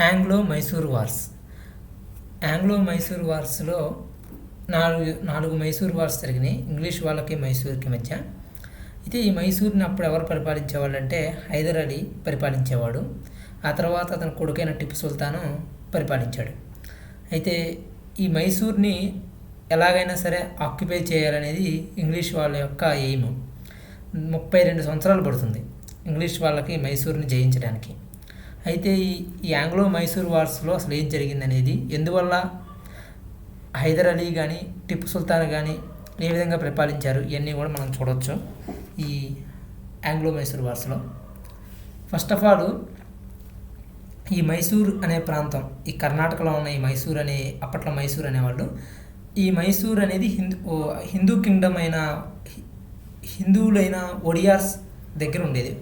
Anglo Mysore wars. Anglo Mysore వార్స్లో నాలుగు Mysore wars జరిగినాయి, ఇంగ్లీష్ వాళ్ళకి మైసూర్కి మధ్య. అయితే ఈ మైసూర్ని అప్పుడు ఎవరు పరిపాలించేవాళ్ళు అంటే హైదర్ అలీ పరిపాలించేవాడు. ఆ తర్వాత అతని కొడుకైన టిప్పు సుల్తాను పరిపాలించాడు. అయితే ఈ మైసూర్ని ఎలాగైనా సరే ఆక్యుపై చేయాలనేది ఇంగ్లీష్ వాళ్ళ యొక్క ఎయిమ్. 32 సంవత్సరాలు పడుతుంది ఇంగ్లీష్ వాళ్ళకి మైసూర్ని జయించడానికి. అయితే ఈ ఆంగ్లో మైసూర్ వార్స్లో అసలు ఏం జరిగిందనేది, ఎందువల్ల హైదర్ అలీ కానీ టిప్పు సుల్తాన్ కానీ ఏ విధంగా పరిపాలించారు, ఇవన్నీ కూడా మనం చూడవచ్చు ఈ ఆంగ్లో మైసూర్ వార్స్లో. ఫస్ట్ ఆఫ్ ఆల్ ఈ మైసూర్ అనే ప్రాంతం, ఈ కర్ణాటకలో ఉన్న ఈ మైసూర్ అనే, అప్పట్లో మైసూర్ అనేవాళ్ళు. ఈ మైసూర్ అనేది హిందూ కింగ్డమ్ అయిన హిందువులైన ఒడియార్స్ దగ్గర ఉండేది.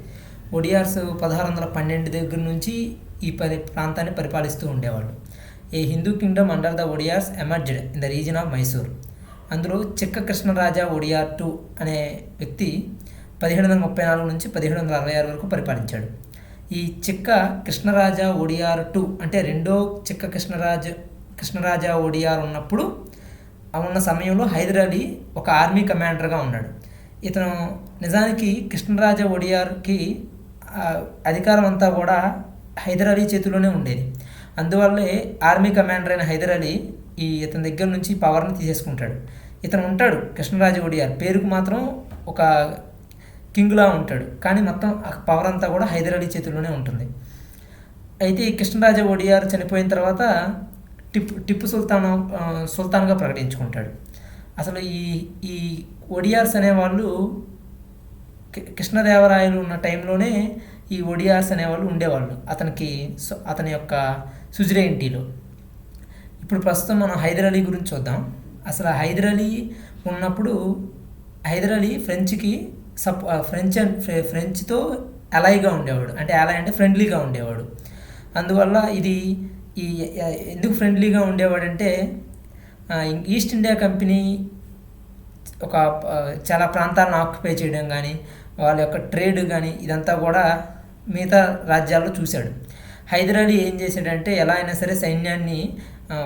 ఒడియార్స్ 1612 దగ్గర నుంచి ఈ ప్రాంతాన్ని పరిపాలిస్తూ ఉండేవాళ్ళు. A Hindu kingdom under the Wodeyars emerged in the region of Mysore. అందులో చిక్క కృష్ణరాజా ఒడియార్ II అనే వ్యక్తి 1734 నుంచి 1766 వరకు పరిపాలించాడు. ఈ చిక్క కృష్ణరాజా ఒడియార్ II అంటే రెండో చిక్క కృష్ణరాజా ఒడియార్ ఉన్న సమయంలో హైదర్ అలీ ఒక ఆర్మీ కమాండర్గా ఉన్నాడు. ఇతను నిజానికి కృష్ణరాజా ఒడియార్కి అధికారం అంతా కూడా హైదర్ అలీ చేతిలోనే ఉండేది. అందువల్లే ఆర్మీ కమాండర్ అయిన హైదర్ అలీ ఇతని దగ్గర నుంచి పవర్ని తీసేసుకుంటాడు. ఇతను ఉంటాడు కృష్ణరాజా ఒడియార్, పేరుకు మాత్రం ఒక కింగ్లా ఉంటాడు, కానీ మొత్తం పవర్ అంతా కూడా హైదర్ అలీ చేతిలోనే ఉంటుంది. అయితే ఈ కృష్ణరాజా ఒడియార్ చనిపోయిన తర్వాత టిప్పు సుల్తాన్గా ప్రకటించుకుంటాడు. అసలు ఈ ఒడియార్స్ అనేవాళ్ళు కృష్ణదేవరాయలు ఉన్న టైంలోనే ఈ ఒడియార్స్ అనేవాళ్ళు ఉండేవాళ్ళు అతని యొక్క సుజరేంటీలో. ఇప్పుడు ప్రస్తుతం మనం హైదర్ అలీ గురించి చూద్దాం. అసలు హైదర్ అలీ ఉన్నప్పుడు హైదర్ అలీ ఫ్రెంచ్తో అలైగా ఉండేవాడు. అంటే అలై అంటే ఫ్రెండ్లీగా ఉండేవాడు. అందువల్ల ఎందుకు ఫ్రెండ్లీగా ఉండేవాడంటే ఈస్ట్ ఇండియా కంపెనీ చాలా ప్రాంతాలను ఆక్యుపై చేయడం కానీ, వాళ్ళ యొక్క ట్రేడ్ కానీ ఇదంతా కూడా మిగతా రాజ్యాల్లో చూశాడు. హైదర్ అలీ ఏం చేశాడంటే ఎలా అయినా సరే సైన్యాన్ని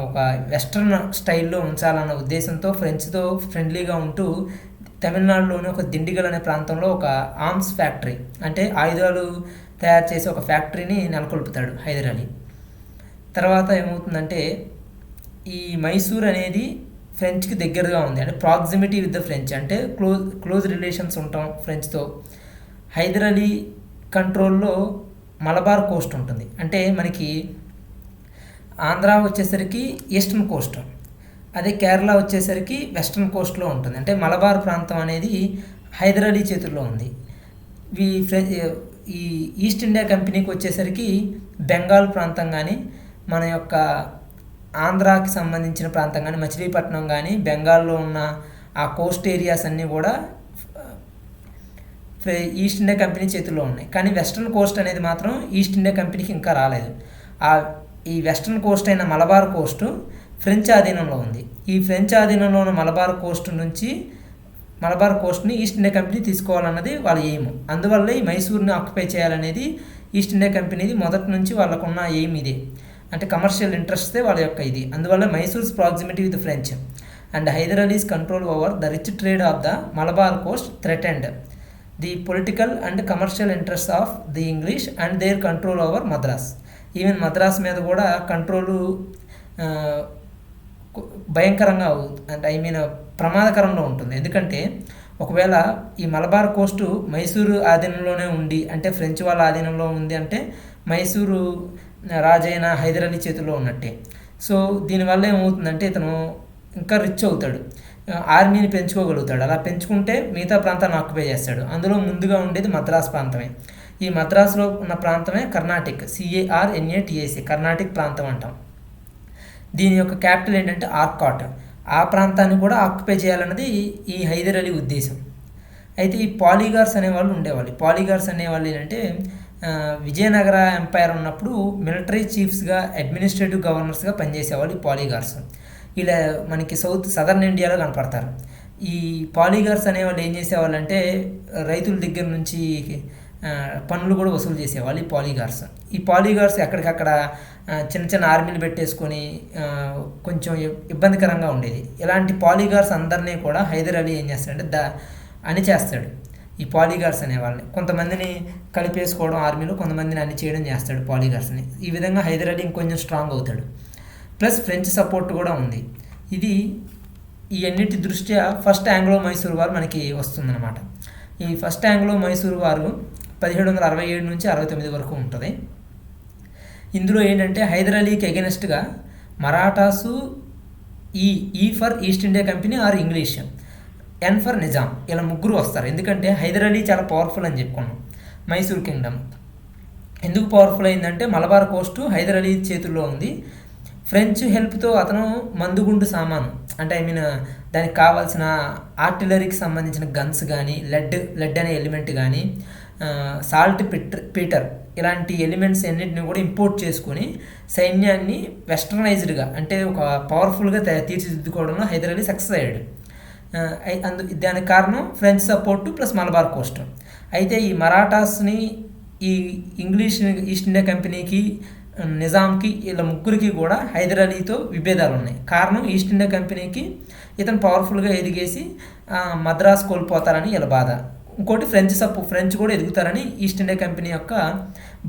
ఒక వెస్ట్రన్ స్టైల్లో ఉంచాలన్న ఉద్దేశంతో ఫ్రెంచ్తో ఫ్రెండ్లీగా ఉంటూ తమిళనాడులోని ఒక దిండిగల్ అనే ప్రాంతంలో ఒక ఆర్మ్స్ ఫ్యాక్టరీ, అంటే ఆయుధాలు తయారు చేసే ఒక ఫ్యాక్టరీని నెలకొల్పుతాడు హైదర్ అలీ. తర్వాత ఏమవుతుందంటే ఈ మైసూర్ అనేది ఫ్రెంచ్కి దగ్గరగా ఉంది, అంటే ప్రాక్సిమిటీ విత్ ద ఫ్రెంచ్, అంటే క్లోజ్ రిలేషన్స్ ఉంటాం ఫ్రెంచ్తో. హైదర్ అలీ కంట్రోల్లో మలబార్ కోస్ట్ ఉంటుంది, అంటే మనకి ఆంధ్ర వచ్చేసరికి ఈస్టర్న్ కోస్ట్, అదే కేరళ వచ్చేసరికి వెస్ట్రన్ కోస్ట్లో ఉంటుంది. అంటే మలబార్ ప్రాంతం అనేది హైదర్ అలీ చేతుల్లో ఉంది. ఈ ఈస్ట్ ఇండియా కంపెనీకి వచ్చేసరికి బెంగాల్ ప్రాంతం కానీ, మన యొక్క ఆంధ్రాకి సంబంధించిన ప్రాంతం కానీ, మచిలీపట్నం కానీ, బెంగాల్లో ఉన్న ఆ కోస్ట్ ఏరియాస్ అన్నీ కూడా ఈస్ట్ ఇండియా కంపెనీ చేతుల్లో ఉన్నాయి. కానీ వెస్ట్రన్ కోస్ట్ అనేది మాత్రం ఈస్ట్ ఇండియా కంపెనీకి ఇంకా రాలేదు. ఈ వెస్ట్రన్ కోస్ట్ అయిన మలబార్ కోస్ట్ ఫ్రెంచ్ ఆధీనంలో ఉంది. ఈ ఫ్రెంచ్ ఆధీనంలో ఉన్న మలబార్ కోస్ట్ని ఈస్ట్ ఇండియా కంపెనీ తీసుకోవాలన్నది వాళ్ళ ఎయిమ్. అందువల్ల ఈ మైసూర్ని ఆక్యుపై చేయాలనేది ఈస్ట్ ఇండియా కంపెనీది మొదటి నుంచి వాళ్ళకున్న ఎయిమ్ ఇదే, అంటే కమర్షియల్ ఇంట్రెస్ట్దే వాళ్ళ యొక్క ఇది. అందువల్ల Mysore's proximity with French and Hyder Ali's control over the rich trade of the Malabar coast threatened the political and commercial interest of the English and their control over Madras. Even Madras మీద కూడా కంట్రోలు భయంకరంగా అంటే ప్రమాదకరంగా ఉంటుంది. ఎందుకంటే ఒకవేళ ఈ మలబార్ కోస్టు మైసూరు ఆధీనంలోనే ఉండి, అంటే ఫ్రెంచ్ వాళ్ళ ఆధీనంలో ఉంది అంటే మైసూరు రాజైన హైదర్ అలీ చేతిలో ఉన్నట్టే. సో దీనివల్ల ఏమవుతుందంటే ఇతను ఇంకా రిచ్ అవుతాడు, ఆర్మీని పెంచుకోగలుగుతాడు. అలా పెంచుకుంటే మిగతా ప్రాంతాన్ని ఆక్యుపై చేస్తాడు. అందులో ముందుగా ఉండేది మద్రాస్ ప్రాంతమే. ఈ మద్రాసులో ఉన్న ప్రాంతమే కర్ణాటిక్, CARNATIC, కర్ణాటిక్ ప్రాంతం అంటాం. దీని యొక్క క్యాపిటల్ ఏంటంటే ఆర్కాట్. ఆ ప్రాంతాన్ని కూడా ఆక్యుపై చేయాలన్నది ఈ హైదర్ అలీ ఉద్దేశం. అయితే ఈ పాలీగార్స్ అనేవాళ్ళు ఉండేవాళ్ళు. పాలీగార్స్ అనేవాళ్ళు ఏంటంటే విజయనగర ఎంపైర్ ఉన్నప్పుడు మిలిటరీ చీఫ్స్గా, అడ్మినిస్ట్రేటివ్ గవర్నర్స్గా పనిచేసేవాళ్ళు ఈ పాలీగార్స్. ఇలా మనకి సదర్న్ ఇండియాలో కనపడతారు. ఈ పాలీగార్స్ అనేవాళ్ళు ఏం చేసేవాళ్ళు అంటే రైతుల దగ్గర నుంచి పన్నులు కూడా వసూలు చేసేవాళ్ళు ఈ పాలీగార్స్ ఎక్కడికక్కడ చిన్న చిన్న ఆర్మీలు పెట్టేసుకొని కొంచెం ఇబ్బందికరంగా ఉండేది. ఇలాంటి పాలీగార్స్ అందరినీ కూడా హైదర్ అలీ ఏం చేస్తాడంటే అణిచేస్తాడు. ఈ పాలీగార్స్ అనే వాళ్ళని కొంతమందిని కలిపేసుకోవడం ఆర్మీలో, కొంతమందిని అన్ని చేయడం చేస్తాడు పాలీగార్స్ని. ఈ విధంగా హైదర్ అలీ ఇంకొంచెం స్ట్రాంగ్ అవుతాడు. ప్లస్ ఫ్రెంచ్ సపోర్ట్ కూడా ఉంది. ఇది ఈ అన్నిటి దృష్ట్యా ఫస్ట్ ఆంగ్లో మైసూర్ వార్ మనకి వస్తుందన్నమాట. ఈ ఫస్ట్ ఆంగ్లో మైసూర్ వారు 1767 నుంచి 69 వరకు ఉంటుంది. ఇందులో ఏంటంటే హైదర్ అలీకి ఎగెనెస్ట్గా మరాఠాసు ఈ for East India Company or English, and for Nizam, ఇలా ముగ్గురు వస్తారు. ఎందుకంటే హైదర్ అలీ చాలా పవర్ఫుల్ అని చెప్పుకున్నాం. మైసూర్ కింగ్డమ్ ఎందుకు పవర్ఫుల్ అయిందంటే మలబార్ కోస్టు హైదర్ అలీ చేతుల్లో ఉంది. ఫ్రెంచ్ హెల్ప్తో అతను మందుగుండు సామాను అంటే దానికి కావాల్సిన ఆర్టిలరీకి సంబంధించిన గన్స్ కానీ లెడ్ అనే ఎలిమెంట్ కానీ సాల్ట్ పీటర్ ఇలాంటి ఎలిమెంట్స్ అన్నింటిని కూడా ఇంపోర్ట్ చేసుకొని సైన్యాన్ని వెస్టర్నైజ్డ్గా అంటే ఒక పవర్ఫుల్గా తీర్చిదిద్దుకోవడంలో హైదర్ అలీ సక్సెస్ అయ్యాడు. దానికి కారణం French support plus Malabar Coast. అయితే ఈ మరాఠాస్ని ఈ ఇంగ్లీష్ ఈస్ట్ ఇండియా కంపెనీకి నిజాంకి ఇలా ముగ్గురికి కూడా హైదర్ అలీతో విభేదాలు ఉన్నాయి. కారణం ఈస్ట్ ఇండియా కంపెనీకి ఇతను పవర్ఫుల్గా ఎదిగేసి మద్రాస్ కోల్పోతారని ఇలా బాధ. ఇంకోటి ఫ్రెంచ్ కూడా ఎదుగుతారని ఈస్ట్ ఇండియా కంపెనీ యొక్క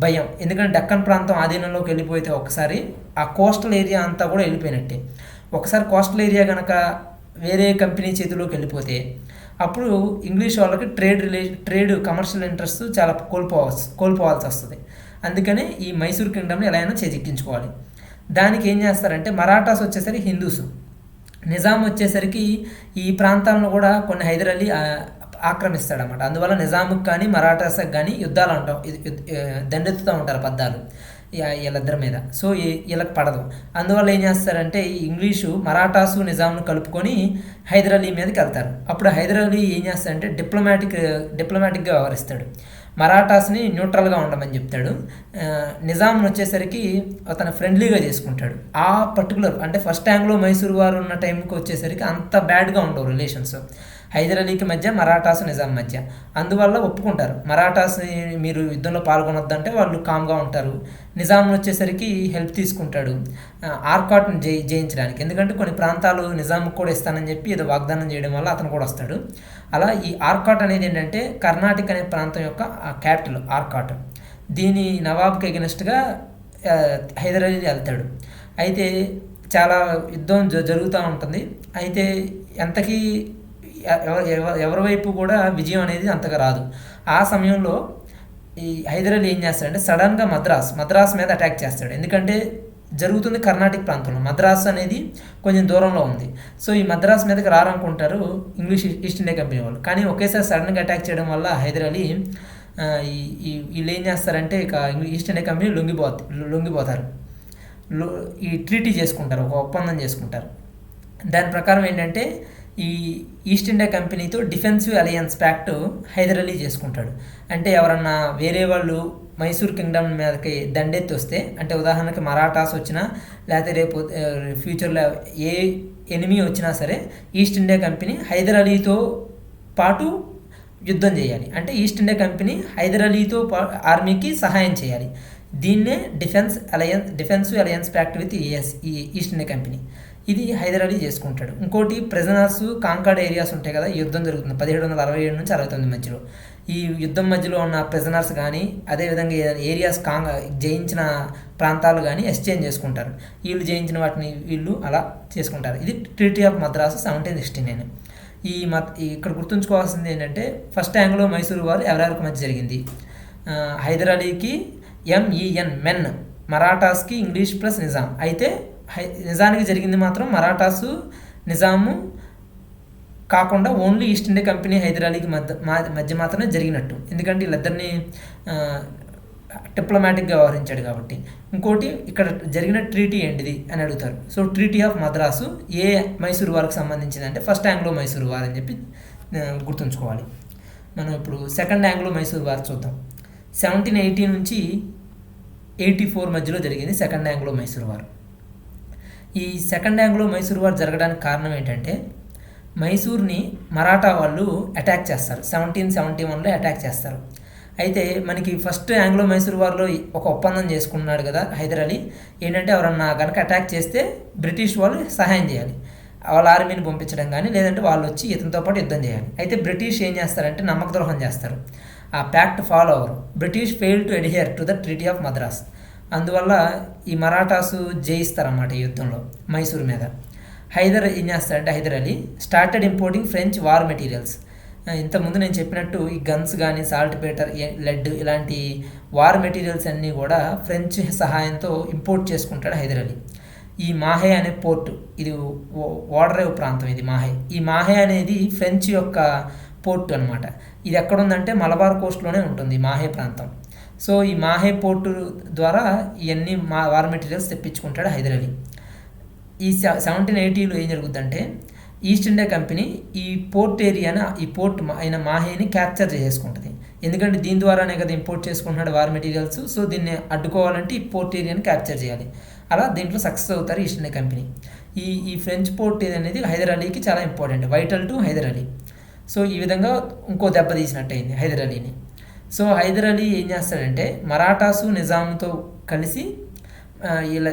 భయం. ఎందుకంటే డక్కన్ ప్రాంతం ఆధీనంలోకి వెళ్ళిపోతే ఒకసారి ఆ కోస్టల్ ఏరియా అంతా కూడా వెళ్ళిపోయినట్టే. ఒకసారి కోస్టల్ ఏరియా కనుక వేరే కంపెనీ చేతిలోకి వెళ్ళిపోతే అప్పుడు ఇంగ్లీష్ వాళ్ళకి ట్రేడ్ కమర్షియల్ ఇంట్రెస్ట్ చాలా కోల్పోవాల్సి వస్తుంది. అందుకనే ఈ మైసూర్ కింగ్డమ్ని ఎలా అయినా చేజిక్కించుకోవాలి. దానికి ఏం చేస్తారంటే మరాఠాస్ వచ్చేసరికి హిందూస్, నిజాం వచ్చేసరికి ఈ ప్రాంతాలను కూడా కొన్ని హైదర్ అలీ ఆక్రమిస్తాడన్నమాట. అందువల్ల నిజాంకి కానీ మరాఠాస్కి కానీ యుద్ధాలు అంటాం, దండెత్తుతూ ఉంటారు పద్దాలు వీళ్ళిద్దరి మీద. సో వీళ్ళకి పడదు. అందువల్ల ఏం చేస్తారంటే ఈ ఇంగ్లీషు మరాఠాసు నిజాంను కలుపుకొని హైదర్ అలీ మీదకి వెళ్తారు. అప్పుడు హైదర్ అలీ ఏం చేస్తాడంటే డిప్లొమాటిక్గా వ్యవహరిస్తాడు. మరాఠాస్ని న్యూట్రల్గా ఉండమని చెప్తాడు. నిజాంను వచ్చేసరికి అతను ఫ్రెండ్లీగా చేసుకుంటాడు. ఆ పర్టికులర్ అంటే ఫస్ట్ ఆంగ్లో మైసూర్ వారు ఉన్న టైంకి వచ్చేసరికి అంత బ్యాడ్గా ఉండవు రిలేషన్స్ హైదర్ అలీకి మధ్య, మరాఠాస్ నిజాం మధ్య. అందువల్ల ఒప్పుకుంటారు. మరాఠాస్ని మీరు యుద్ధంలో పాల్గొనొద్దంటే వాళ్ళు కామ్గా ఉంటారు. నిజాంను వచ్చేసరికి హెల్ప్ తీసుకుంటాడు ఆర్కాట్ని జయించడానికి. ఎందుకంటే కొన్ని ప్రాంతాలు నిజాంకి కూడా ఇస్తానని చెప్పి ఏదో వాగ్దానం చేయడం వల్ల అతను కూడా వస్తాడు. అలా ఈ ఆర్కాట్ అనేది ఏంటంటే కర్ణాటక అనే ప్రాంతం యొక్క క్యాపిటల్ ఆర్కాట్. దీని నవాబ్కి ఎగెనెస్ట్గా హైదర్ అలీ వెళ్తాడు. అయితే చాలా యుద్ధం జరుగుతూ ఉంటుంది. అయితే ఎంతకీ ఎవరి వైపు కూడా విజయం అనేది అంతగా రాదు. ఆ సమయంలో ఈ హైదర్ అలీ ఏం చేస్తాడంటే సడన్గా మద్రాస్ మీద అటాక్ చేస్తాడు. ఎందుకంటే జరుగుతుంది కర్ణాటక ప్రాంతంలో, మద్రాస్ అనేది కొంచెం దూరంలో ఉంది. సో ఈ మద్రాస్ మీదకి రారనుకుంటారు ఇంగ్లీష్ ఈస్ట్ ఇండియా కంపెనీ వాళ్ళు. కానీ ఒకేసారి సడన్గా అటాక్ చేయడం వల్ల హైదర్ అలీ వీళ్ళు ఏం చేస్తారంటే ఇక ఈస్ట్ ఇండియా కంపెనీ లొంగిపోతారు. ఈ ట్రీటీ చేసుకుంటారు, ఒక ఒప్పందం చేసుకుంటారు. దాని ప్రకారం ఏంటంటే ఈ ఈస్ట్ ఇండియా కంపెనీతో defensive alliance pact Hyder Ali చేసుకుంటాడు. అంటే ఎవరన్నా వేరే వాళ్ళు మైసూర్ కింగ్డమ్ మీదకి దండెత్తి వస్తే, అంటే ఉదాహరణకి మరాఠాస్ వచ్చినా లేకపోతే రేపు ఫ్యూచర్లో ఏ ఎనిమీ వచ్చినా సరే ఈస్ట్ ఇండియా కంపెనీ హైదర్ అలీతో పాటు యుద్ధం చేయాలి. అంటే ఈస్ట్ ఇండియా కంపెనీ హైదర్ అలీతో ఆర్మీకి సహాయం చేయాలి. దీన్నే defensive alliance pact with east India company. ఇది హైదర్ అలీ చేసుకుంటాడు. ఇంకోటి ప్రిజనర్స్ కాంకాడ్ ఏరియాస్ ఉంటాయి కదా, ఈ యుద్ధం జరుగుతుంది 1767 నుంచి 69 మధ్యలో. ఈ యుద్ధం మధ్యలో ఉన్న ప్రిజనర్స్ కానీ అదేవిధంగా ఏరియాస్ జయించిన ప్రాంతాలు కానీ ఎక్స్చేంజ్ చేసుకుంటారు. వీళ్ళు జయించిన వాటిని వీళ్ళు అలా చేసుకుంటారు. ఇది ట్రీటీ ఆఫ్ మద్రాసు 1769. ఇక్కడ గుర్తుంచుకోవాల్సింది ఏంటంటే ఫస్ట్ ఆంగ్లో మైసూర్ వారు ఎవరెవరికి మధ్య జరిగింది. హైదర్ అలీకి మెన్, మరాఠాస్కి ఇంగ్లీష్ ప్లస్ నిజాం. అయితే నిజానికి జరిగింది మాత్రం మరాఠాసు నిజాము కాకుండా only East India company Hyder అలీకి మధ్య మాత్రమే జరిగినట్టు. ఎందుకంటే వీళ్ళిద్దరిని డిప్లొమాటిక్గా వ్యవహరించాడు కాబట్టి. ఇంకోటి ఇక్కడ జరిగిన ట్రీటీ ఏంటిది అని అడుగుతారు. సో ట్రీటీ ఆఫ్ మద్రాసు ఏ మైసూర్ వారికి సంబంధించింది అంటే ఫస్ట్ ఆంగ్లో మైసూర్ వార్ అని చెప్పి గుర్తుంచుకోవాలి. మనం ఇప్పుడు సెకండ్ ఆంగ్లో మైసూర్ వార్ చూద్దాం. 1780 నుంచి 84 మధ్యలో జరిగింది సెకండ్ ఆంగ్లో మైసూర్ వార్. ఈ సెకండ్ ఆంగ్లో మైసూర్ వార్ జరగడానికి కారణం ఏంటంటే మైసూర్ని మరాఠా వాళ్ళు అటాక్ చేస్తారు. 1771లో అటాక్ చేస్తారు. అయితే మనకి ఫస్ట్ ఆంగ్లో మైసూర్ వార్లో ఒక ఒప్పందం చేసుకున్నాడు కదా హైదర్ అలీ. ఏంటంటే ఎవరన్నా కనుక అటాక్ చేస్తే బ్రిటిష్ వాళ్ళు సహాయం చేయాలి, వాళ్ళ ఆర్మీని పంపించడం కానీ, లేదంటే వాళ్ళు వచ్చి ఇతనితో పాటు యుద్ధం చేయాలి. అయితే బ్రిటిష్ ఏం చేస్తారంటే నమ్మక ద్రోహం చేస్తారు, ఆ ప్యాక్ట్ ఫాలో అవ్వరు. British fail to adhere to the treaty of Madras. అందువల్ల ఈ మరాఠాసు జయిస్తారన్నమాట ఈ యుద్ధంలో మైసూర్ మీద. హైదర్ ఏం చేస్తారంటే Hyder Ali started importing French war materials. ఇంతకుముందు నేను చెప్పినట్టు ఈ గన్స్ కానీ, సాల్ట్ పేటర్, లెడ్ ఇలాంటి వార్ మెటీరియల్స్ అన్నీ కూడా ఫ్రెంచ్ సహాయంతో ఇంపోర్ట్ చేసుకుంటాడు హైదర్ అలీ. ఈ మాహే అనే పోర్టు, ఇది ఓడరేవు ప్రాంతం, ఇది మాహే. ఈ మాహే అనేది ఫ్రెంచ్ యొక్క పోర్టు అనమాట. ఇది ఎక్కడుందంటే మలబార్ కోస్ట్లోనే ఉంటుంది ఈ మాహే ప్రాంతం. సో ఈ మాహే పోర్టు ద్వారా ఇవన్నీ వార్ మెటీరియల్స్ తెప్పించుకుంటాడు హైదర్ అలీ. ఈ 1780లో ఏం జరుగుద్దంటే ఈస్ట్ ఇండియా కంపెనీ ఈ పోర్ట్ ఏరియాని, ఈ పోర్ట్ అయిన మాహేని క్యాప్చర్ చేసుకుంటుంది. ఎందుకంటే దీని ద్వారానే కదా ఇంపోర్ట్ చేసుకుంటున్నాడు వార్ మెటీరియల్స్. సో దీన్ని అడ్డుకోవాలంటే ఈ పోర్ట్ ఏరియాని క్యాప్చర్ చేయాలి. అలా దీంట్లో సక్సెస్ అవుతారు ఈస్ట్ ఇండియా కంపెనీ. ఈ ఫ్రెంచ్ పోర్ట్ అనేది హైదర్ అలీకి చాలా important, vital to Hyder Ali. So ఈ విధంగా ఇంకో దెబ్బ తీసినట్టు అయింది హైదర్ అలీని. సో హైదర్ అలీ ఏం చేస్తాడంటే మరాఠాసు నిజాంతో కలిసి ఇలా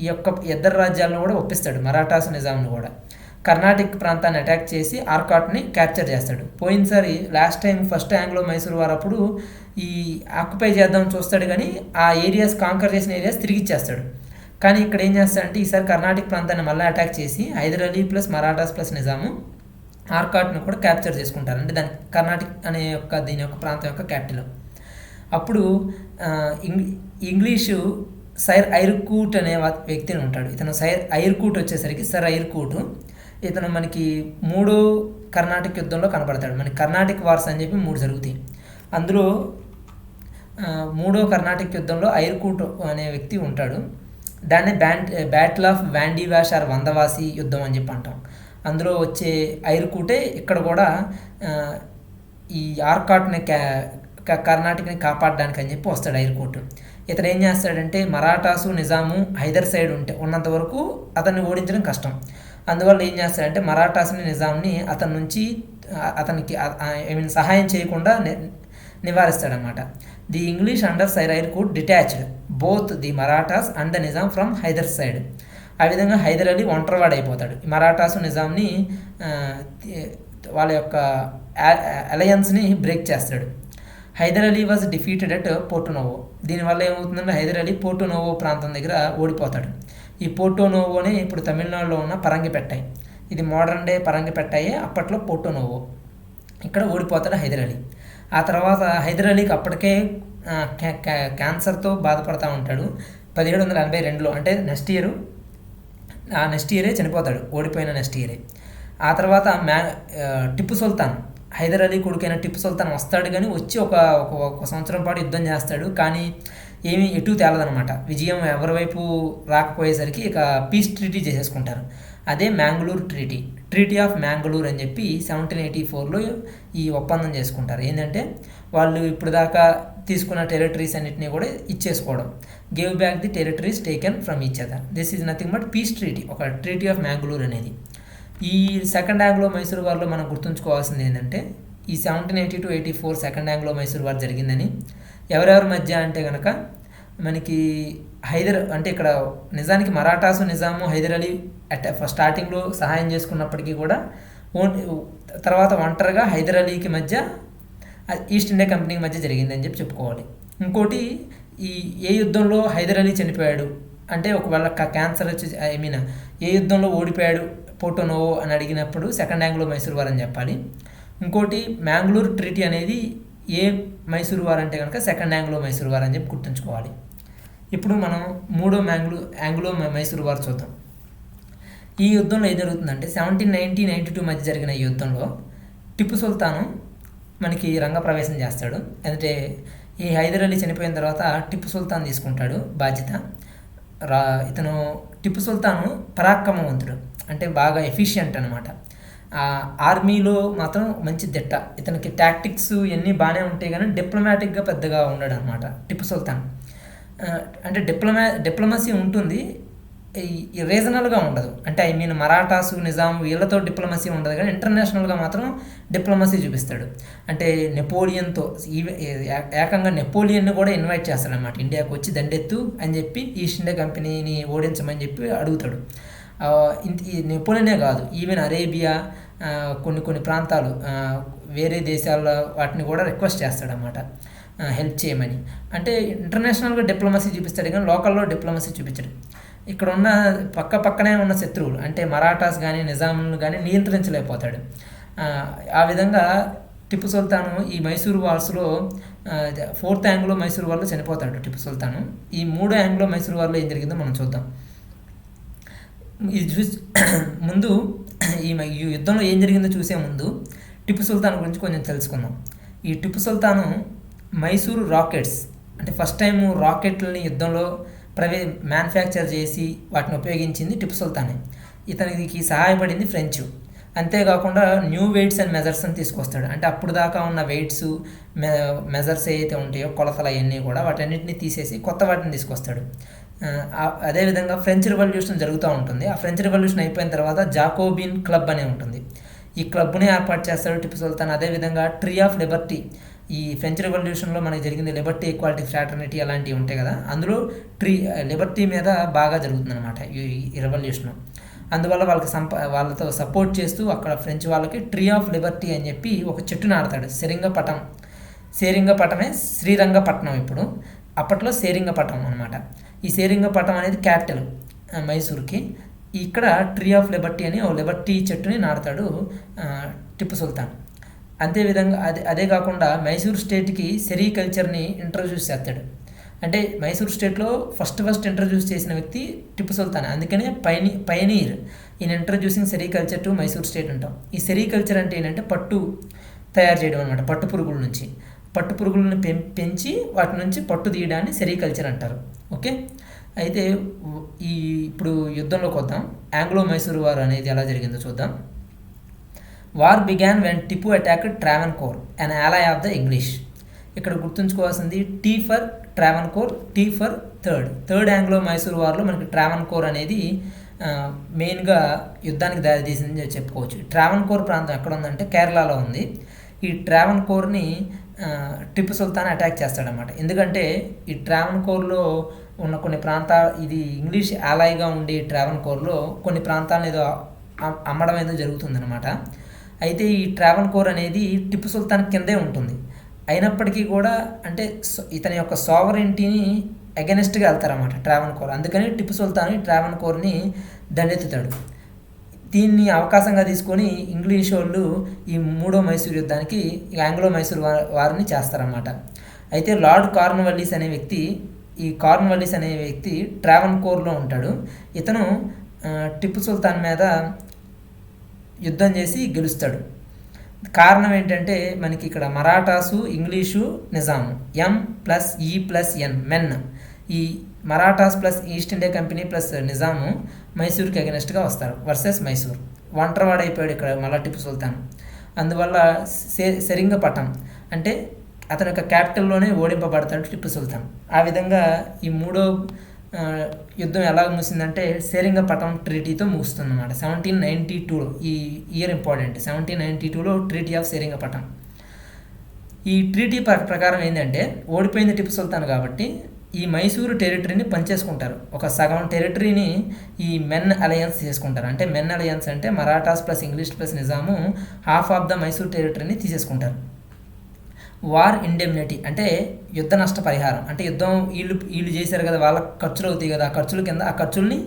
ఈ యొక్క ఇద్దరు రాజ్యాలను కూడా ఒప్పిస్తాడు, మరాఠాసు నిజాంను కూడా. కర్ణాటక ప్రాంతాన్ని అటాక్ చేసి ఆర్కాట్ని క్యాప్చర్ చేస్తాడు. పోయినసారి last time first Anglo Mysore war అప్పుడు ఈ ఆక్యుపై చేద్దామని చూస్తాడు, కానీ ఆ ఏరియాస్ కాంకర్ చేసిన ఏరియాస్ తిరిగి ఇచ్చేస్తాడు. కానీ ఇక్కడ ఏం చేస్తాడంటే ఈసారి కర్ణాటక ప్రాంతాన్ని మళ్ళీ అటాక్ చేసి హైదర్ అలీ ప్లస్ మరాఠాస్ ప్లస్ నిజాము ఆర్కాట్ను కూడా క్యాప్చర్ చేసుకుంటారు. అంటే దాని కర్ణాటక అనే దీని యొక్క ప్రాంతం యొక్క క్యాపిటల్. అప్పుడు ఇంగ్లీషు సైర్ ఐర్కూట్ అనే వ్యక్తిని ఉంటాడు. ఇతను సైర్ ఐర్కూట్ వచ్చేసరికి సర్ ఐర్కూట్, ఇతను మనకి 3 కర్ణాటక యుద్ధంలో కనపడతాడు. మనకి కర్ణాటక వార్స్ అని చెప్పి 3 జరుగుతాయి. అందులో 3వ కర్ణాటక యుద్ధంలో ఐర్కూట్ అనే వ్యక్తి ఉంటాడు. దాన్ని బ్యాటిల్ ఆఫ్ వాండివాష్ ఆర్ వందవాసి యుద్ధం అని చెప్పి అంటాం. అందులో వచ్చే ఐర్కూటే ఇక్కడ కూడా ఈ ఆర్కాట్ని కర్ణాటకని కాపాడడానికి అని చెప్పి వస్తాడు ఐర్కూట్. ఇతను ఏం చేస్తాడంటే మరాఠాసు నిజాము హైదర్ సైడ్ ఉన్నంత వరకు అతన్ని ఓడించడం కష్టం. అందువల్ల ఏం చేస్తాడంటే మరాఠాస్ని నిజాంని అతని నుంచి అతనికి సహాయం చేయకుండా నివారిస్తాడనమాట. The English under sir Eyre Coote detached both the Marathas and the Nizam from Hyder side. ఆ విధంగా హైదర్ అలీ ఒంటరివాడు అయిపోతాడు. మరాఠాసు నిజాంని వాళ్ళ యొక్క అలయన్స్ని బ్రేక్ చేస్తాడు. Hyder Ali was defeated at Porto Novo. దీనివల్ల ఏమవుతుందంటే హైదర్ అలీ పోర్టోనోవో ప్రాంతం దగ్గర ఓడిపోతాడు. ఈ పోర్టోనోవోనే ఇప్పుడు తమిళనాడులో ఉన్న పరంగిపెట్టాయి, ఇది మోడర్న్ డే పరంగిపెట్టాయి, అప్పట్లో పోర్టోనోవో. ఇక్కడ ఓడిపోతాడు హైదర్ అలీ. ఆ తర్వాత హైదర్ అలీకి అప్పటికే క్యాన్సర్తో బాధపడుతూ ఉంటాడు. 1782లో అంటే నెక్స్ట్ ఇయరే చనిపోతాడు, ఓడిపోయిన నెక్స్ట్ ఇయరే. ఆ తర్వాత టిప్పు సుల్తాన్, హైదర్ అలీ కొడుకైన టిప్పు సుల్తాన్ వస్తాడు, కానీ వచ్చి ఒక సంవత్సరం పాటు యుద్ధం చేస్తాడు, కానీ ఏమీ ఎటు తేలదనమాట. విజయం ఎవరి వైపు రాకపోయేసరికి ఇక పీస్ ట్రీటీ చేసేసుకుంటారు. అదే మ్యాంగ్లూర్ ట్రీటీ ఆఫ్ మ్యాంగ్లూర్ అని చెప్పి 1784లో ఈ ఒప్పందం చేసుకుంటారు. ఏంటంటే వాళ్ళు ఇప్పుడు దాకా తీసుకున్న టెరిటరీస్ అన్నిటినీ కూడా ఇచ్చేసుకోవడం, gave back the territories taken from each other. This is nothing but peace treaty, ఒక ట్రీటీ ఆఫ్ మ్యాంగ్లూర్ అనేది. ఈ సెకండ్ ఆంగ్లో మైసూర్ వార్లో మనం గుర్తుంచుకోవాల్సింది ఏంటంటే ఈ 1780 to 84 second Anglo Mysore war జరిగిందని. ఎవరెవరి మధ్య అంటే కనుక మనకి అంటే ఇక్కడ నిజానికి మరాఠాసు నిజాము హైదర్ అలీ స్టార్టింగ్లో సహాయం చేసుకున్నప్పటికీ కూడా తర్వాత ఒంటరిగా హైదర్ అలీకి మధ్య ఈస్ట్ ఇండియా కంపెనీకి మధ్య జరిగిందని చెప్పి చెప్పుకోవాలి. ఇంకోటి ఏ యుద్ధంలో హైదర్ అలీ చనిపోయాడు అంటే ఒకవేళ క్యాన్సర్ వచ్చి ఏ యుద్ధంలో ఓడిపోయాడు పోర్టోనోవో అని అడిగినప్పుడు సెకండ్ ఆంగ్లో మైసూర్ వార్ అని చెప్పాలి. ఇంకోటి మ్యాంగ్లూర్ ట్రీటీ అనేది ఏ మైసూర్ వార్ అంటే కనుక సెకండ్ ఆంగ్లో మైసూర్ వార్ అని చెప్పి గుర్తుంచుకోవాలి. ఇప్పుడు మనం మూడో ఆంగ్లో మైసూర్ వార్ చూద్దాం. ఈ యుద్ధంలో ఏం జరుగుతుందంటే 1790-92 మధ్య జరిగిన ఈ యుద్ధంలో టిప్పు సుల్తాను మనకి రంగప్రవేశం చేస్తాడు. అంటే ఈ హైదర్ అలీ చనిపోయిన తర్వాత టిప్పు సుల్తాన్ తీసుకుంటాడు బాధ్యత. ఇతను టిప్పు సుల్తాను పరాక్రమవంతుడు, అంటే బాగా ఎఫిషియంట్ అనమాట. ఆర్మీలో మాత్రం మంచి దిట్ట. ఇతనికి టాక్టిక్స్ ఇవన్నీ బాగానే ఉంటాయి, కానీ డిప్లొమాటిక్గా పెద్దగా ఉన్నాడు అనమాట టిప్పు సుల్తాన్. అంటే డిప్లొమసీ ఉంటుంది, ఈ రీజనల్గా ఉండదు. అంటే ఐ మీన్ మరాఠాసు నిజాం వీళ్ళతో డిప్లొమసీ ఉండదు, కానీ ఇంటర్నేషనల్గా మాత్రం డిప్లొమసీ చూపిస్తాడు. అంటే నెపోలియన్తో ఏకంగా నెపోలియన్ని కూడా ఇన్వైట్ చేస్తాడనమాట, ఇండియాకి వచ్చి దండెత్తు అని చెప్పి ఈస్ట్ ఇండియా కంపెనీని ఓడించమని చెప్పి అడుగుతాడు. ఈ నెపోలియనే కాదు, ఈవెన్ అరేబియా కొన్ని ప్రాంతాలు వేరే దేశాల వాటిని కూడా రిక్వెస్ట్ చేస్తాడనమాట హెల్ప్ చేయమని. అంటే ఇంటర్నేషనల్గా డిప్లొమసీ చూపిస్తాడు, కానీ లోకల్లో డిప్లొమసీ చూపించాడు. ఇక్కడ ఉన్న పక్కనే ఉన్న శత్రువులు అంటే మరాఠాస్ కానీ నిజాంను కానీ నియంత్రించలేకపోతాడు. ఆ విధంగా టిప్పు సుల్తాను ఈ మైసూర్ వార్స్లో 4th ఆంగ్లో మైసూర్ వార్లో చనిపోతాడు టిప్పు సుల్తాను. ఈ 3 ఆంగ్లో మైసూర్ వార్లో ఏం జరిగిందో మనం చూద్దాం. ఇది చూసి ముందు ఈ యుద్ధంలో ఏం జరిగిందో చూసే ముందు టిప్పు సుల్తాన్ గురించి కొంచెం తెలుసుకుందాం. ఈ టిప్పు సుల్తాను మైసూరు రాకెట్స్ అంటే ఫస్ట్ టైం రాకెట్లని యుద్ధంలో మ్యానుఫ్యాక్చర్ చేసి వాటిని ఉపయోగించింది టిప్పు సుల్తానే. ఇతనికి సహాయపడింది ఫ్రెంచ్. అంతేకాకుండా న్యూ వెయిట్స్ అండ్ మెజర్స్ అని తీసుకొస్తాడు. అంటే అప్పుడు దాకా ఉన్న వెయిట్స్ మెజర్స్ ఏవైతే ఉంటాయో కొలతలు అవన్నీ కూడా వాటన్నిటిని తీసేసి కొత్త వాటిని తీసుకొస్తాడు. అదేవిధంగా ఫ్రెంచ్ రెవల్యూషన్ జరుగుతూ ఉంటుంది. ఆ ఫ్రెంచ్ రెవల్యూషన్ అయిపోయిన తర్వాత జాకోబిన్ క్లబ్ అనే ఉంటుంది. ఈ క్లబ్ని ఏర్పాటు చేస్తాడు టిప్పు సుల్తాన్. అదేవిధంగా ట్రీ ఆఫ్ లిబర్టీ, ఈ ఫ్రెంచ్ రెవల్యూషన్లో మనకి జరిగింది లిబర్టీ, ఈక్వాలిటీ, ఫ్రాటర్నిటీ అలాంటివి ఉంటాయి కదా, అందులో లిబర్టీ మీద బాగా జరుగుతుందన్నమాట ఈ రెవల్యూషన్. అందువల్ల వాళ్ళతో సపోర్ట్ చేస్తూ అక్కడ ఫ్రెంచ్ వాళ్ళకి ట్రీ ఆఫ్ లిబర్టీ అని చెప్పి ఒక చెట్టు నాడతాడు. సేరింగపటమే శ్రీరంగపట్నం ఇప్పుడు, అప్పట్లో సేరింగపట్నం అనమాట. ఈ సేరింగపట్నం అనేది క్యాపిటల్ మైసూర్కి. ఇక్కడ ట్రీ ఆఫ్ లిబర్టీ అని ఓ లిబర్టీ చెట్టుని నాడతాడు టిప్పు సుల్తాన్. అంతేవిధంగా అదే కాకుండా మైసూర్ స్టేట్కి సెరికల్చర్ని ఇంట్రడ్యూస్ చేస్తాడు. అంటే మైసూర్ స్టేట్లో ఫస్ట్ ఇంట్రడ్యూస్ చేసిన వ్యక్తి టిప్పు సుల్తాన్. అందుకనే పైనీర్ ఈయన introducing sericulture to Mysore state అంటాం. ఈ సెరికల్చర్ అంటే ఏంటంటే పట్టు తయారు చేయడం అనమాట. పట్టు పురుగులను పెంచి వాటి నుంచి పట్టు తీయడాన్ని సెరికల్చర్ అంటారు. ఓకే, అయితే ఇప్పుడు యుద్ధంలోకి వద్దాం. ఆంగ్లో మైసూర్ వార్ అనేది ఎలా జరిగిందో చూద్దాం. War began when Tipu attacked Travancore, an ally of the English. ఇక్కడ గుర్తుంచుకోవాల్సింది T for Travancore, T for third Anglo Mysore వార్లో మనకి ట్రావెన్కోర్ అనేది మెయిన్గా యుద్ధానికి దారితీసిందని చెప్పుకోవచ్చు. ట్రావెన్కోర్ ప్రాంతం ఎక్కడ ఉందంటే కేరళలో ఉంది. ఈ ట్రావెన్కోర్ని టిప్పు సుల్తాన్ అటాక్ చేస్తాడనమాట. ఎందుకంటే ఈ ట్రావెన్కోర్లో ఉన్న కొన్ని ప్రాంతాలు, ఇది ఇంగ్లీష్ ఆలైగా ఉండే ట్రావెన్కోర్లో కొన్ని ప్రాంతాలను ఏదో అమ్మడం ఏదో జరుగుతుందన్నమాట. అయితే ఈ ట్రావెన్కోర్ అనేది టిప్పు సుల్తాన్ కిందే ఉంటుంది. అయినప్పటికీ కూడా అంటే ఇతని యొక్క సావరెంటీని అగెనిస్ట్గా వెళ్తారన్నమాట ట్రావెన్కోర్. అందుకని టిప్పు సుల్తాన్ ఈ ట్రావెన్కోర్ని దండెత్తుతాడు. దీన్ని అవకాశంగా తీసుకొని ఇంగ్లీష్ వాళ్ళు ఈ 3వ మైసూర్ యుద్ధానికి ఆంగ్లో మైసూర్ వారిని చేస్తారన్నమాట. అయితే లార్డ్ కార్న్వాలిస్ అనే వ్యక్తి ట్రావెన్కోర్లో ఉంటాడు. ఇతను టిప్పు సుల్తాన్ మీద యుద్ధం చేసి గెలుస్తాడు. కారణం ఏంటంటే మనకి ఇక్కడ మరాఠాసు, ఇంగ్లీషు, నిజాము, M+E+N మెన్. ఈ Marathas plus East India company plus Nizam మైసూర్కి అగెనెస్ట్గా వస్తారు వర్సెస్ మైసూర్. ఒంటరివాడైపోయాడు ఇక్కడ మళ్ళా టిప్పు సుల్తాన్. అందువల్ల సెరింగపట్నం అంటే అతని యొక్క క్యాపిటల్లోనే ఓడింపబడతాడు టిప్పు సుల్తాన్. ఆ విధంగా ఈ 3వ యుద్ధం ఎలా ముగిసిందంటే సెరింగపట్నం ట్రీటీతో ముగుస్తుంది అన్నమాట. 1792లో, ఈ year important, 1792లో treaty of Seringapatam. ఈ ట్రీటీ ప్రకారం ఏంటంటే ఓడిపోయింది టిప్పు సుల్తాన్ కాబట్టి ఈ మైసూరు టెరిటరీని పంచేసుకుంటారు. ఒక సగం టెరిటరీని ఈ మెన్ అలయన్స్ చేసుకుంటారు. అంటే మెన్ అలయన్స్ అంటే Marathas plus English plus Nizam half of the Mysore టెరిటరీని తీసేసుకుంటారు. వార్ ఇండెమ్నిటీ అంటే యుద్ధ నష్ట పరిహారం. అంటే యుద్ధం వీళ్ళు చేశారు కదా, వాళ్ళ ఖర్చులు అవుతాయి కదా, ఆ ఖర్చుల కింద ఆ ఖర్చుల్ని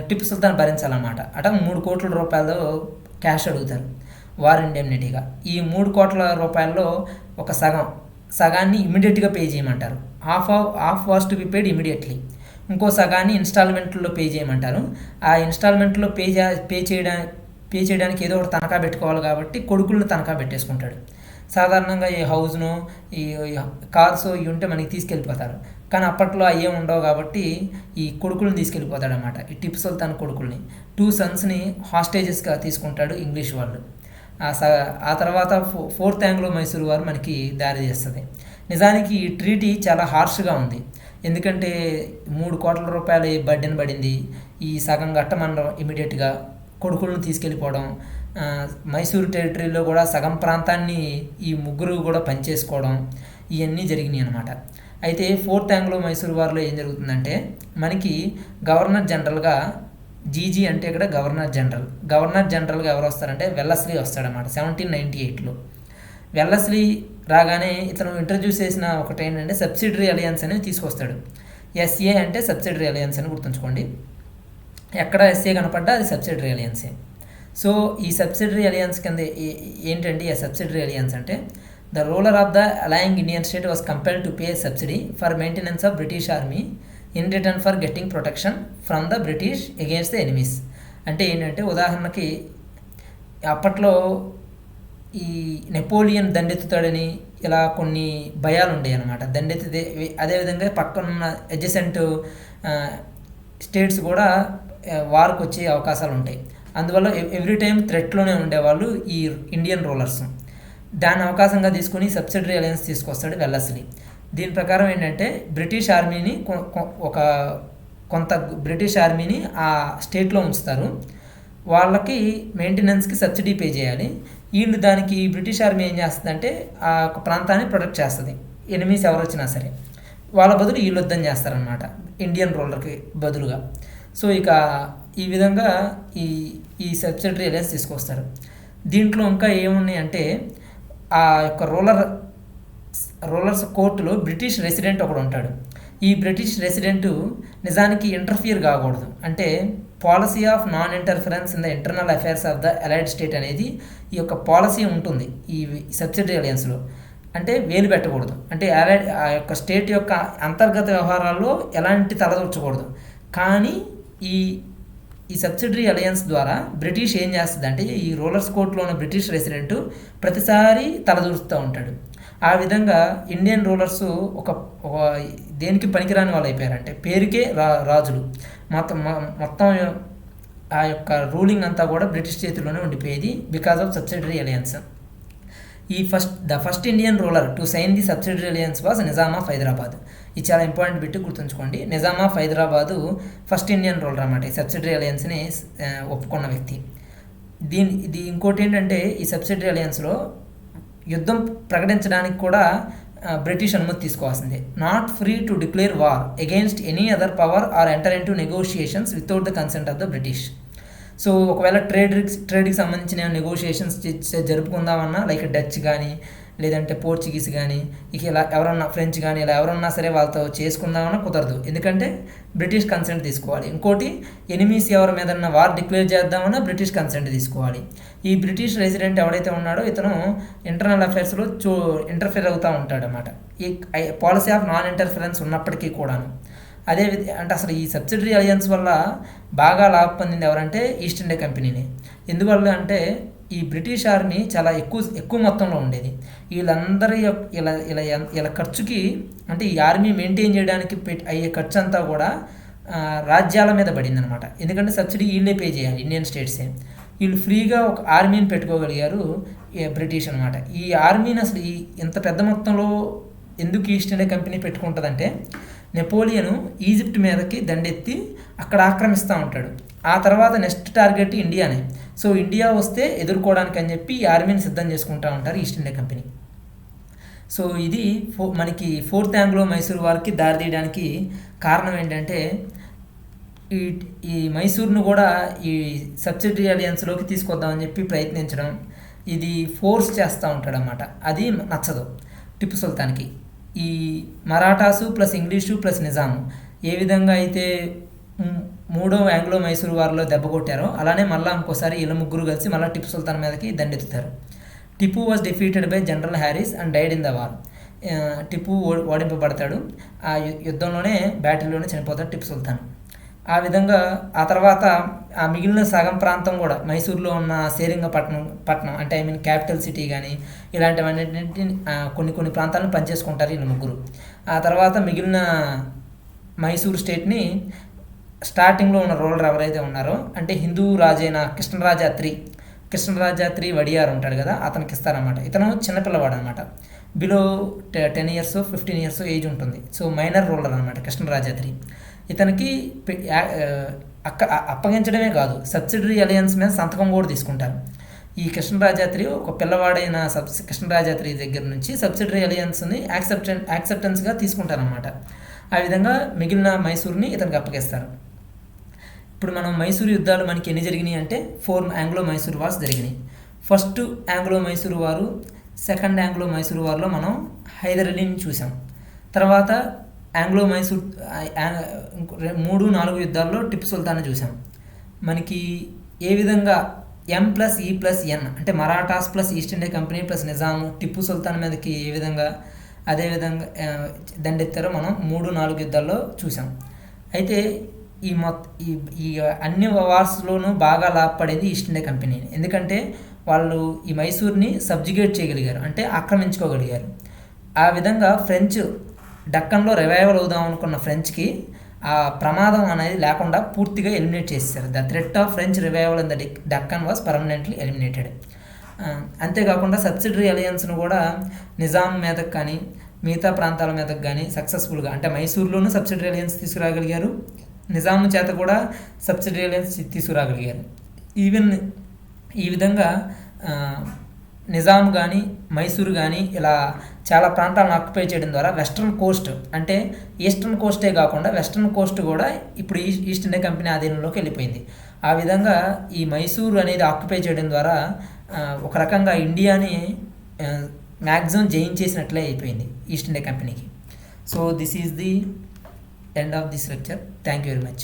టిప్పు సుల్తాన్ భరించాలన్నమాట. అట 3 కోట్ల రూపాయలు క్యాష్ అడుగుతారు వార్ ఇండెమ్నిటీగా. ఈ 3 కోట్ల రూపాయల్లో ఒక సగాన్ని ఇమీడియట్గా పే చేయమంటారు. Half was to be paid immediately. ఇంకో సగాన్ని ఇన్స్టాల్మెంట్లో పే చేయమంటారు. ఆ ఇన్స్టాల్మెంట్లో పే చేయడానికి ఏదో ఒకటి తనఖా పెట్టుకోవాలి కాబట్టి కొడుకులను తనఖా పెట్టేసుకుంటాడు. సాధారణంగా ఈ హౌస్ను, ఈ కార్స్ ఇవి ఉంటే మనకి తీసుకెళ్ళిపోతారు. కానీ అప్పట్లో అయ్యే ఉండవు కాబట్టి ఈ కొడుకులను తీసుకెళ్ళిపోతాడు అనమాట. ఈ టిప్పు సుల్తాన్ కొడుకుల్ని 2 సన్స్ని హాస్టేజెస్గా తీసుకుంటాడు ఇంగ్లీష్ వాళ్ళు. ఆ తర్వాత 4th ఆంగ్లో మైసూర్ వారు మనకి దారి చేస్తుంది. నిజానికి ఈ ట్రీటీ చాలా హార్ష్గా ఉంది. ఎందుకంటే 3 కోట్ల రూపాయలు బడ్డెన్ పడింది. ఈ సగం కట్టమనడం ఇమీడియట్గా, కొడుకులను తీసుకెళ్ళిపోవడం, మైసూరు టెరిటరీలో కూడా సగం ప్రాంతాన్ని ఈ ముగ్గురు కూడా పనిచేసుకోవడం, ఇవన్నీ జరిగినాయి అనమాట. అయితే ఫోర్త్ ఆంగ్లో మైసూర్ వార్లో ఏం జరుగుతుందంటే మనకి గవర్నర్ జనరల్గా జీజీ అంటే ఇక్కడ గవర్నర్ జనరల్గా ఎవరు వస్తారంటే వెల్లస్లీ వస్తాడనమాట 1798లో. వెల్లస్లీ రాగానే ఇతను ఇంట్రడ్యూస్ చేసిన ఒకటి ఏంటంటే సబ్సిడరీ అలయన్స్ అనేది తీసుకొస్తాడు. ఎస్ఏ అంటే సబ్సిడరీ అలయన్స్ అని గుర్తుంచుకోండి. ఎక్కడ ఎస్ఏ కనపడ్డా అది సబ్సిడరీ అలయన్సే. సో ఈ సబ్సిడరీ అలయన్స్ కింద ఏంటండి ఆ సబ్సిడరీ అలయన్స్ అంటే the ruler of the allying Indian state was compelled to pay subsidy for maintenance of British army in return for getting protection from the British against the enemies. అంటే ఏంటంటే ఉదాహరణకి అప్పట్లో ఈ Napoleon దండెత్తుతాడని ఇలా కొన్ని భయాలు ఉండేవి అనమాట. దండెత్తితే అదేవిధంగా పక్కనున్న అడ్జసెంట్ స్టేట్స్ కూడా వార్కి వచ్చే అవకాశాలు ఉంటాయి. అందువల్ల ఎవ్రీ టైం థ్రెట్లోనే ఉండేవాళ్ళు ఈ ఇండియన్ రూలర్స్. దాన్ని అవకాశంగా తీసుకుని సబ్సిడరీ అలయన్స్ తీసుకొస్తాడు వెల్లస్లీ. దీని ప్రకారం ఏంటంటే బ్రిటిష్ ఆర్మీని కొంత బ్రిటిష్ ఆర్మీని ఆ స్టేట్లో ఉంచుతారు. వాళ్ళకి మెయింటెనెన్స్కి సబ్సిడీ పే చేయాలి. వీళ్ళు దానికి బ్రిటిష్ ఆర్మీ ఏం చేస్తుందంటే ఆ ప్రాంతాన్ని ప్రొటెక్ట్ చేస్తుంది, ఎనిమీస్ ఎవరు వచ్చినా సరే. వాళ్ళ బదులు వీళ్ళు యుద్ధం చేస్తారనమాట ఇండియన్ రూలర్కి బదులుగా. సో ఇక ఈ విధంగా ఈ ఈ సబ్సిడరీ అలయన్స్ తీసుకొస్తారు. దీంట్లో ఇంకా ఏమున్నాయి అంటే ఆ యొక్క రూలర్స్ కోర్టులో బ్రిటిష్ రెసిడెంట్ ఒకడు ఉంటాడు. ఈ బ్రిటిష్ రెసిడెంట్ నిజానికి ఇంటర్ఫియర్ కాకూడదు. అంటే policy of non interference in the internal affairs of the allied state అనేది ఈ యొక్క పాలసీ ఉంటుంది ఈ సబ్సిడరీ అలయన్స్లో. అంటే వేలు పెట్టకూడదు, అంటే ఆ యొక్క స్టేట్ యొక్క అంతర్గత వ్యవహారాల్లో ఎలాంటి తలదూర్చకూడదు. కానీ ఈ ఈ సబ్సిడరీ అలయన్స్ ద్వారా బ్రిటిష్ ఏం చేస్తుంది అంటే ఈ రూలర్స్ కోర్టులో ఉన్న బ్రిటిష్ రెసిడెంట్ ప్రతిసారి తలదూరుస్తూ ఉంటాడు. ఆ విధంగా ఇండియన్ రూలర్స్ ఒక దేనికి పనికిరాని వాళ్ళు అయిపోయారంటే పేరుకే రాజులు. మొత్తం ఆ యొక్క రూలింగ్ అంతా కూడా బ్రిటిష్ చేతిలోనే ఉండిపోయేది because of subsidiary alliance. The first Indian ruler to sign the subsidiary alliance was Nizam of Hyderabad. ఇది చాలా ఇంపార్టెంట్ బిట్, గుర్తుంచుకోండి. Nizam of Hyderabad first Indian ruler అన్నమాట, ఈ సబ్సిడరీ అలయన్స్ని ఒప్పుకున్న వ్యక్తి. ఇది ఇంకోటి ఏంటంటే ఈ సబ్సిడరీ అలయన్స్లో యుద్ధం ప్రకటించడానికి కూడా బ్రిటిష్ అనుమతి తీసుకోవాల్సిందే. Not free to declare war against any other power or enter into negotiations without the consent of the British. So ఒకవేళ ట్రేడ్కి సంబంధించిన నెగోషియేషన్స్ జరుపుకుందామన్నా లైక్ డచ్ కానీ లేదంటే పోర్చుగీస్ కానీ ఇక ఇలా ఎవరన్నా ఫ్రెంచ్ కానీ ఇలా ఎవరన్నా సరే వాళ్ళతో చేసుకుందామన్నా కుదరదు, ఎందుకంటే బ్రిటిష్ కన్సెంట్ తీసుకోవాలి. ఇంకోటి ఎనిమీస్ ఎవరి మీద వార్ డిక్లేర్ చేద్దామన్నా బ్రిటిష్ కన్సెంట్ తీసుకోవాలి. ఈ బ్రిటిష్ రెసిడెంట్ ఎవడైతే ఉన్నాడో ఇతను ఇంటర్నల్ అఫైర్స్లో ఇంటర్ఫియర్ అవుతూ ఉంటాడు అన్నమాట. ఈ పాలసీ ఆఫ్ నాన్ ఇంటర్ఫరెన్స్ ఉన్నప్పటికీ కూడాను. అదే అంటే అసలు ఈ సబ్సిడరీ అలయన్స్ వల్ల బాగా లాభం పొందింది ఎవరంటే ఈస్ట్ ఇండియా కంపెనీని. ఎందువల్ల అంటే ఈ బ్రిటిష్ ఆర్మీ చాలా ఎక్కువ మొత్తంలో ఉండేది. వీళ్ళందరి ఇలా ఖర్చుకి అంటే ఈ ఆర్మీ మెయింటైన్ చేయడానికి అయ్యే ఖర్చు అంతా కూడా రాజ్యాల మీద పడింది అనమాట. ఎందుకంటే సబ్సిడీ వీళ్ళే పే చేయాలి, ఇండియన్ స్టేట్సే. వీళ్ళు ఫ్రీగా ఒక ఆర్మీని పెట్టుకోగలిగారు బ్రిటిష్ అనమాట. ఈ ఆర్మీని అసలు ఇంత పెద్ద మొత్తంలో ఎందుకు ఈస్ట్ ఇండియా కంపెనీ పెట్టుకుంటుందంటే నెపోలియను ఈజిప్ట్ మీదకి దండెత్తి అక్కడ ఆక్రమిస్తూ ఉంటాడు. ఆ తర్వాత నెక్స్ట్ టార్గెట్ ఇండియానే. సో ఇండియా వస్తే ఎదుర్కోవడానికి అని చెప్పి ఈ ఆర్మీని సిద్ధం చేసుకుంటూ ఉంటారు ఈస్ట్ ఇండియా కంపెనీ. సో ఇది మనకి ఫోర్త్ ఆంగ్లో మైసూర్ వార్కి దారితీయడానికి కారణం ఏంటంటే ఈ మైసూర్ను కూడా ఈ సబ్సిడరీ అలయన్స్లోకి తీసుకొద్దామని చెప్పి ప్రయత్నించడం, ఇది ఫోర్స్ చేస్తూ ఉంటాడు అన్నమాట. అది నచ్చదు టిప్పు సుల్తాన్కి. ఈ మరాఠాసు ప్లస్ ఇంగ్లీషు ప్లస్ నిజాము ఏ విధంగా అయితే మూడో ఆంగ్లో మైసూర్ వార్లో దెబ్బ కొట్టారో అలానే మళ్ళీ ఇంకోసారి వీళ్ళ ముగ్గురు కలిసి మళ్ళీ టిప్పు సుల్తాన్ మీదకి దండెత్తుతారు. Tipu was defeated by general Harris and died in the war. Tipu ఓడింపబడతాడు, ఆ యుద్ధంలోనే బ్యాటిల్లోనే చనిపోతాడు టిప్పు సుల్తాన్. ఆ విధంగా ఆ తర్వాత ఆ మిగిలిన సగం ప్రాంతం కూడా మైసూర్లో ఉన్న సేరింగపట్నం అంటే క్యాపిటల్ సిటీ కానీ ఇలాంటివన్నింటినీ కొన్ని ప్రాంతాలను పనిచేసుకుంటారు వీళ్ళు ముగ్గురు. ఆ తర్వాత మిగిలిన మైసూర్ స్టేట్ని స్టార్టింగ్లో ఉన్న రూలర్ ఎవరైతే ఉన్నారో అంటే హిందూ రాజైన కృష్ణరాజ III కృష్ణరాజాత్రి వడియార్ ఉంటాడు కదా, అతనికి ఇస్తారన్నమాట. ఇతను చిన్నపిల్లవాడు అనమాట, బిలో 10 ఇయర్స్ 15 ఇయర్స్ ఏజ్ ఉంటుంది. సో మైనర్ రూలర్ అనమాట కృష్ణరాజాత్రి. ఇతనికి అప్పగించడమే కాదు, సబ్సిడరీ అలయన్స్ మీద సంతకం కూడా తీసుకుంటారు. ఈ కృష్ణరాజాత్రి ఒక పిల్లవాడైన కృష్ణరాజాత్రి దగ్గర నుంచి సబ్సిడరీ అలయన్స్ని యాక్సెప్టెన్స్గా తీసుకుంటారనమాట. ఆ విధంగా మిగిలిన మైసూర్ని ఇతనికి అప్పగిస్తారు. ఇప్పుడు మనం మైసూర్ యుద్ధాలు మనకి ఎన్ని జరిగినాయి అంటే 4 ఆంగ్లో మైసూర్ వార్స్ జరిగినాయి. ఫస్ట్ ఆంగ్లో మైసూర్ వారు, సెకండ్ ఆంగ్లో మైసూర్ వార్లో మనం హైదర్ అలీని చూసాం. తర్వాత ఆంగ్లో మైసూర్ 3-4 యుద్ధాల్లో టిప్పు సుల్తాన్ని చూసాం. మనకి ఏ విధంగా M+E+N అంటే Marathas plus East India company plus Nizam Tipu Sultan మీదకి ఏ విధంగా అదేవిధంగా దండెత్తారో మనం 3-4 యుద్ధాల్లో చూసాం. అయితే ఈ అన్ని వార్స్లోనూ బాగా లాభపడేది ఈస్ట్ ఇండియా కంపెనీ, ఎందుకంటే వాళ్ళు ఈ మైసూర్ని సబ్జుగేట్ చేయగలిగారు, అంటే ఆక్రమించుకోగలిగారు. ఆ విధంగా ఫ్రెంచ్ డక్కన్లో రివైవల్ అవుదాం అనుకున్న ఫ్రెంచ్కి ఆ ప్రమాదం అనేది లేకుండా పూర్తిగా ఎలిమినేట్ చేసేసారు. The threat of French revival in the Deccan was permanently eliminated. అంతేకాకుండా సబ్సిడరీ అలయన్స్ను కూడా నిజాం మీదకి కానీ మిగతా ప్రాంతాల మీదకి కానీ సక్సెస్ఫుల్గా, అంటే మైసూర్లోనూ సబ్సిడరీ అలయన్స్ తీసుకురాగలిగారు, నిజాం చేత కూడా సబ్సిడరీ అలయన్స్ తీసుకురాగలిగారు. ఈవెన్ ఈ విధంగా నిజాం కానీ మైసూర్ కానీ ఇలా చాలా ప్రాంతాలను ఆక్యుపై చేయడం ద్వారా వెస్ట్రన్ కోస్ట్, అంటే ఈస్టర్న్ కోస్టే కాకుండా వెస్ట్రన్ కోస్ట్ కూడా ఇప్పుడు ఈస్ట్ ఇండియా కంపెనీ ఆధీనంలోకి వెళ్ళిపోయింది. ఆ విధంగా ఈ మైసూర్ అనేది ఆక్యుపై చేయడం ద్వారా ఒక రకంగా ఇండియాని మ్యాక్సిమం జయించేసినట్లే అయిపోయింది ఈస్ట్ ఇండియా కంపెనీకి. So this is the end of this lecture. Thank you very much.